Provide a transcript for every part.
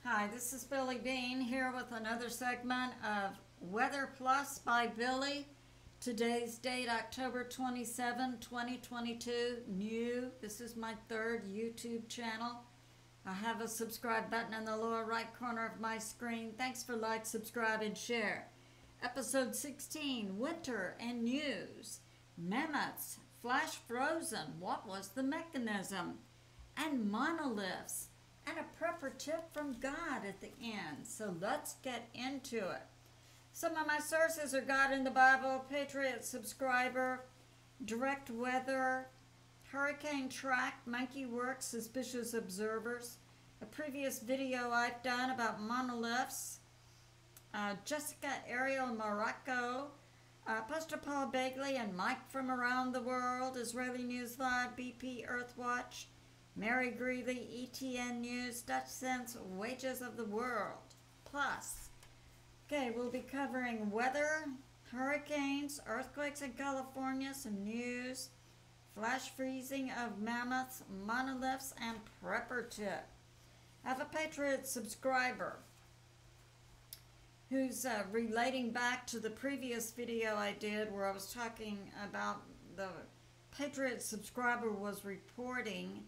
Hi, this is Billie Beene here with another segment of Weather Plus by Billie. Today's date, October 27, 2022. New. This is my third YouTube channel. I have a subscribe button in the lower right corner of my screen. Thanks for like, subscribe, and share. Episode 16, Winter and News. Mammoths, Flash Frozen, What was the Mechanism? And Monoliths. And a prepper tip from God at the end. So let's get into it. Some of my sources are God in the Bible, Patriot Subscriber, Direct Weather, Hurricane Track, Monkey Works, Suspicious Observers, a previous video I've done about monoliths, Jessica Ariel Morocco, Pastor Paul Bagley and Mike from Around the World, Israeli News Live, BP Earthwatch, Mary Greeley, ETN News, Dutch Sense, Wages of the World. Plus, okay, we'll be covering weather, hurricanes, earthquakes in California, some news, flash freezing of mammoths, monoliths, and prepper tip. I have a Patriot subscriber who's relating back to the previous video I did where I was talking about the Patriot subscriber was reporting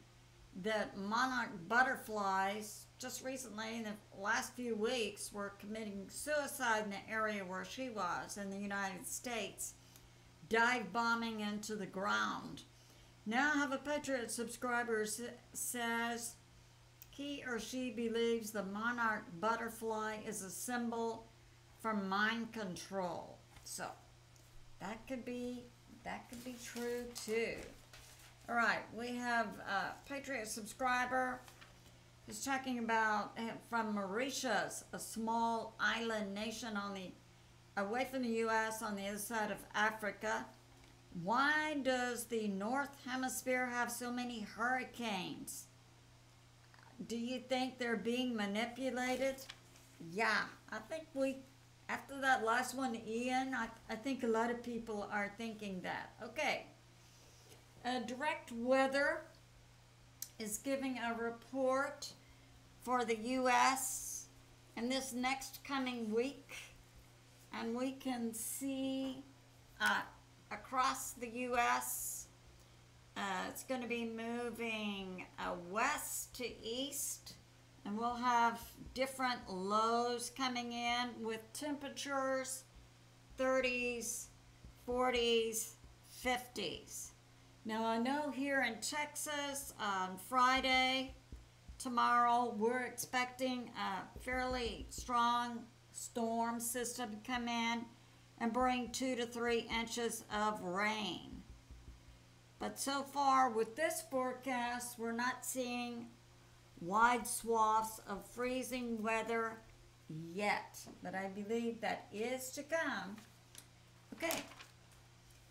that monarch butterflies just recently in the last few weeks were committing suicide in the area where she was in the United States, dive bombing into the ground. Now I have a Patriot subscriber says he or she believes the monarch butterfly is a symbol for mind control. So that could be true too. All right, we have a Patriot subscriber who's talking about from Mauritius, a small island nation away from the U.S. on the other side of Africa. Why does the North Hemisphere have so many hurricanes? Do you think they're being manipulated? Yeah, I think after that last one, Ian, I think a lot of people are thinking that. Okay. Direct Weather is giving a report for the U.S. in this next coming week, and we can see across the U.S. It's going to be moving west to east, and we'll have different lows coming in with temperatures 30s, 40s, 50s. Now I know here in Texas on Friday, tomorrow, we're expecting a fairly strong storm system to come in and bring 2 to 3 inches of rain. But so far with this forecast, we're not seeing wide swaths of freezing weather yet. But I believe that is to come. Okay,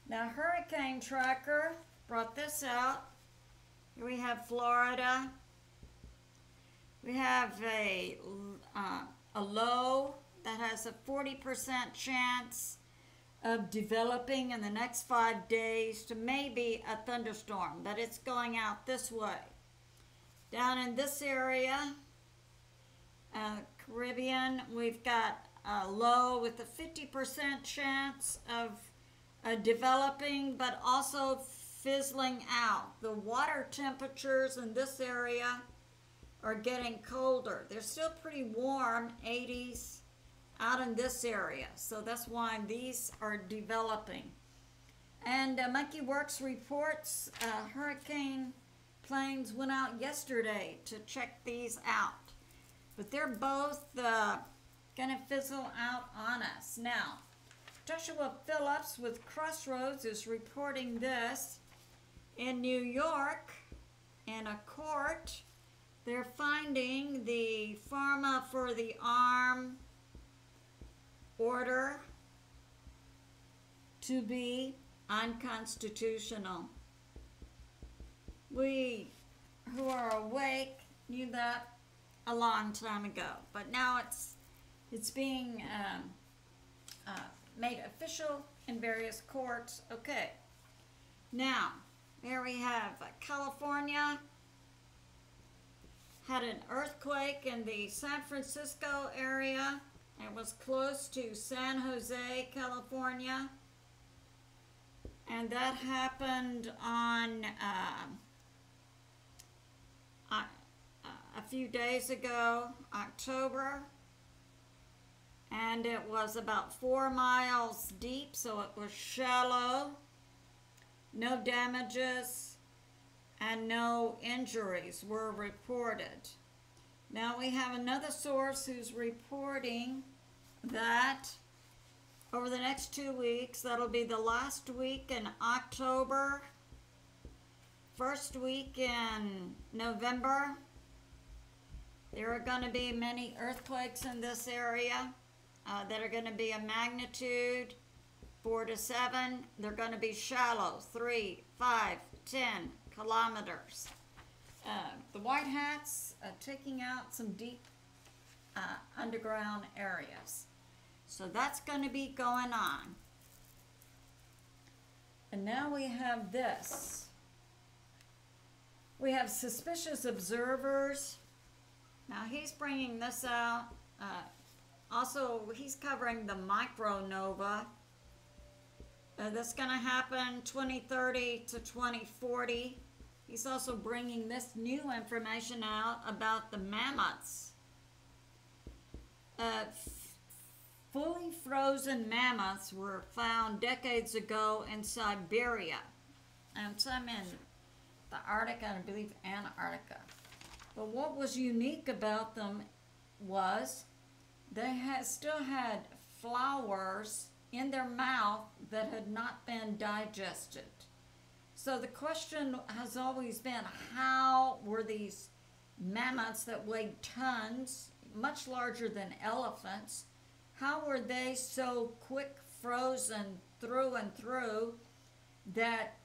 now Hurricane Tracker brought this out. Here we have Florida. We have a low that has a 40% chance of developing in the next 5 days to maybe a thunderstorm, but it's going out this way. Down in this area, Caribbean, we've got a low with a 50% chance of developing, but also fizzling out. The water temperatures in this area are getting colder. They're still pretty warm, 80s, out in this area. So that's why these are developing. And Monkey Works reports hurricane planes went out yesterday to check these out. But they're both going to fizzle out on us. Now, Joshua Phillips with Crossroads is reporting this. In New York, in a court, they're finding the pharma for the arm order to be unconstitutional. We who are awake knew that a long time ago, but now it's being made official in various courts. Okay, now here we have California had an earthquake in the San Francisco area. It was close to San Jose, California. And that happened on a few days ago, October. And it was about 4 miles deep, so it was shallow. No damages and no injuries were reported. Now we have another source who's reporting that over the next 2 weeks, that'll be the last week in October, first week in November, there are going to be many earthquakes in this area that are going to be a magnitude 4 to 7. They're going to be shallow, 3, 5, 10 kilometers. The White Hats are taking out some deep underground areas. So that's going to be going on. And now we have this. We have suspicious observers. Now he's bringing this out. Also, he's covering the micronova. That's going to happen 2030 to 2040. He's also bringing this new information out about the mammoths. Fully frozen mammoths were found decades ago in Siberia, and some in the Arctic, and I believe Antarctica. But what was unique about them was they still had flowers in their mouth that had not been digested. So the question has always been, how were these mammoths that weighed tons, much larger than elephants, how were they so quick frozen through and through that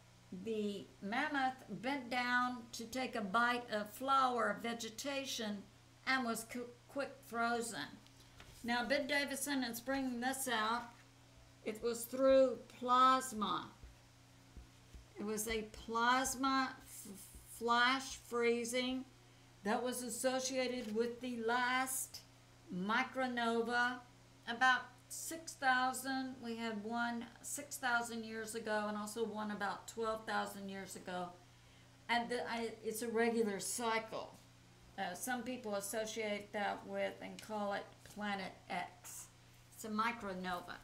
the mammoth bent down to take a bite of flower vegetation and was quick frozen? Now, Ben Davison is bringing this out. It was through plasma. It was a plasma flash freezing that was associated with the last micronova. About 6,000, we had one 6,000 years ago and also one about 12,000 years ago. And it's a regular cycle. Some people associate that with and call it Planet X. It's a micronova.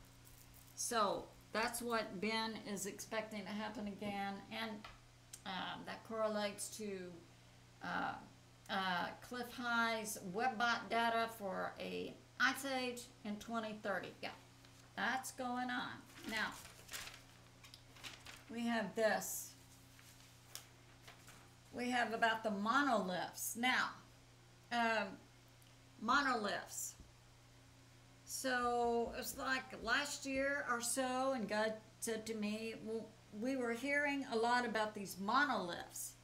So that's what Ben is expecting to happen again. And that correlates to Cliff High's WebBot data for a Ice Age in 2030. Yeah, that's going on. Now, we have this. We have about the monoliths. Now, monoliths. So, it's like last year or so, and God said to me, well, we were hearing a lot about these monoliths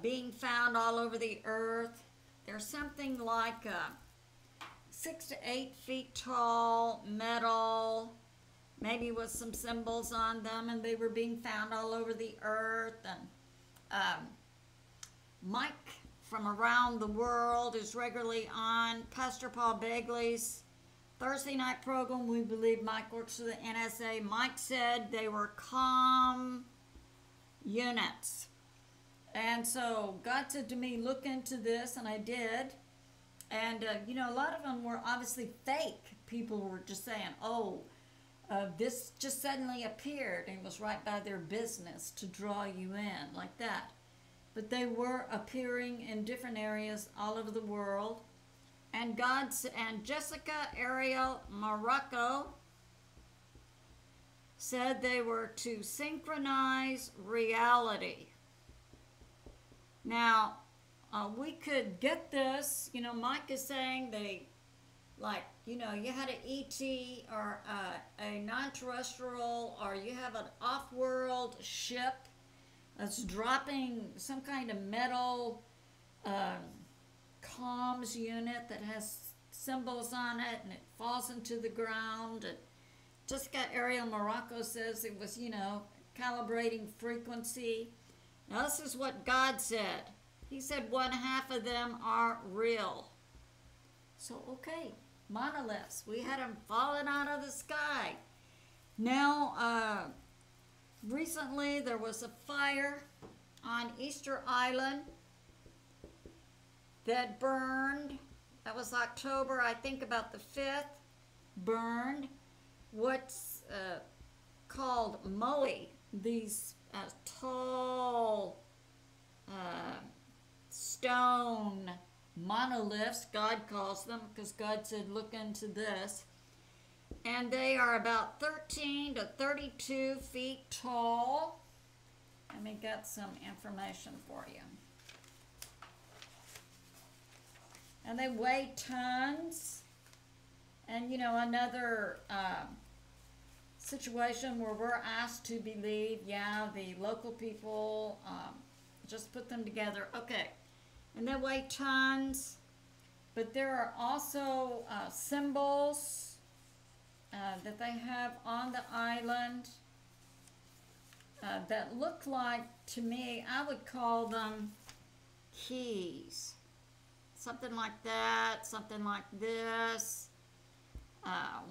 being found all over the earth. There's something like 6 to 8 feet tall, metal, maybe with some symbols on them, and they were being found all over the earth. And Mike from around the world is regularly on Pastor Paul Begley's Thursday night program. We believe Mike works for the NSA. Mike said they were comm units. And so God said to me, look into this, and I did. And, you know, a lot of them were obviously fake. People were just saying, oh, this just suddenly appeared and was right by their business to draw you in, like that. But they were appearing in different areas all over the world. And Jessica Ariel Morocco said they were to synchronize reality. Now, we could get this, you know, Mike is saying they, like, you know, you had an ET or a non-terrestrial, or you have an off-world ship that's dropping some kind of metal comms unit that has symbols on it, and it falls into the ground. And Jessica Ariel Morocco says it was, you know, calibrating frequency. Now, this is what God said. He said 1/2 of them are real. So, okay, monoliths. We had them falling out of the sky. Now, recently there was a fire on Easter Island that burned. That was October, I think about the 5th. Burned what's called moai, these tall stone monoliths, God calls them, because God said, look into this. And they are about 13 to 32 feet tall. Let me get some information for you. And they weigh tons. And, you know, another situation where we're asked to believe, yeah, the local people just put them together. Okay. And they weigh tons. But there are also symbols that they have on the island that look like, to me, I would call them keys. Something like that, something like this.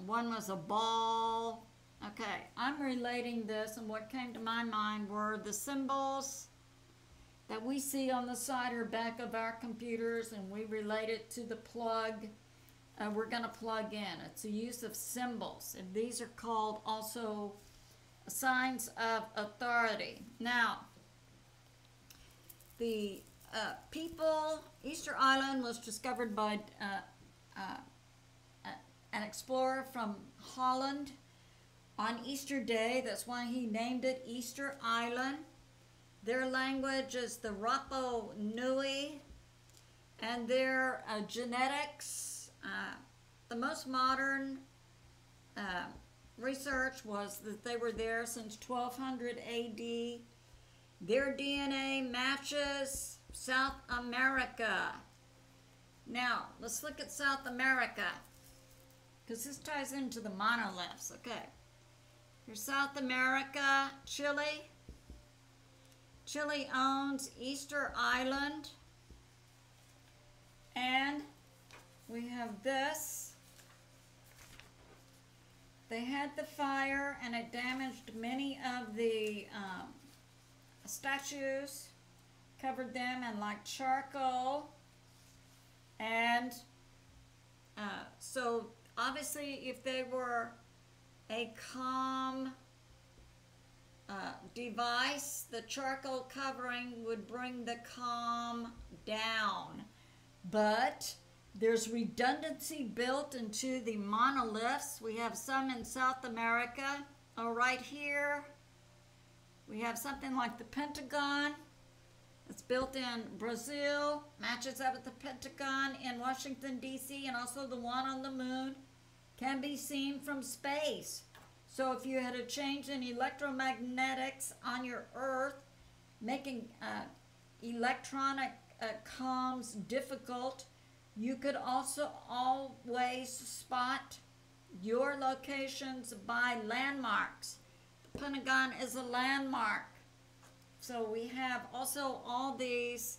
One was a ball. Okay, I'm relating this, and what came to my mind were the symbols that we see on the side or back of our computers, and we relate it to the plug we're going to plug in. It's a use of symbols, and these are called also signs of authority. Now, the Easter Island was discovered by an explorer from Holland on Easter Day. That's why he named it Easter Island. Their language is the Rapa Nui, and their genetics, the most modern research was that they were there since 1200 AD. Their DNA matches South America. Now, let's look at South America, because this ties into the monoliths. Okay. Here's South America, Chile. Chile owns Easter Island. And we have this. They had the fire, and it damaged many of the statues, covered them in like charcoal. And so obviously if they were a calm device, the charcoal covering would bring the calm down. But there's redundancy built into the monoliths. We have some in South America. Oh, right here we have something like the Pentagon. It's built in Brazil, matches up with the Pentagon in Washington, D.C., and also the one on the moon can be seen from space. So if you had a change in electromagnetics on your Earth, making electronic comms difficult, you could also always spot your locations by landmarks. The Pentagon is a landmark. So we have also all these,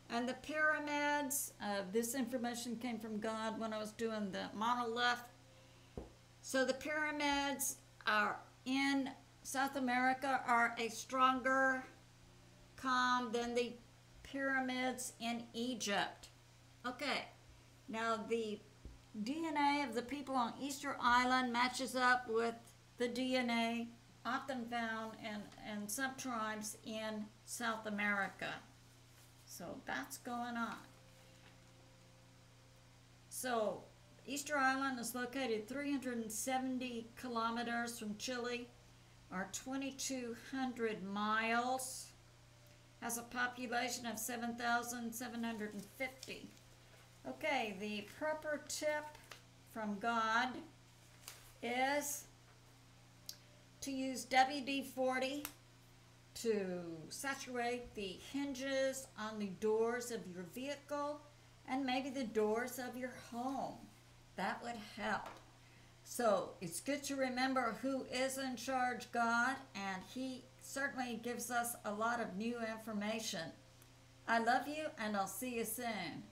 and the pyramids. This information came from God when I was doing the monolith. So the pyramids are in South America are a stronger calm than the pyramids in Egypt. Okay, now the DNA of the people on Easter Island matches up with the DNA often found in some tribes in South America. So that's going on. So Easter Island is located 370 kilometers from Chile, or 2,200 miles. Has a population of 7,750. Okay, the proper tip from God is to use WD-40 to saturate the hinges on the doors of your vehicle and maybe the doors of your home. That would help. So it's good to remember who is in charge, God, and He certainly gives us a lot of new information I love you, and I'll see you soon.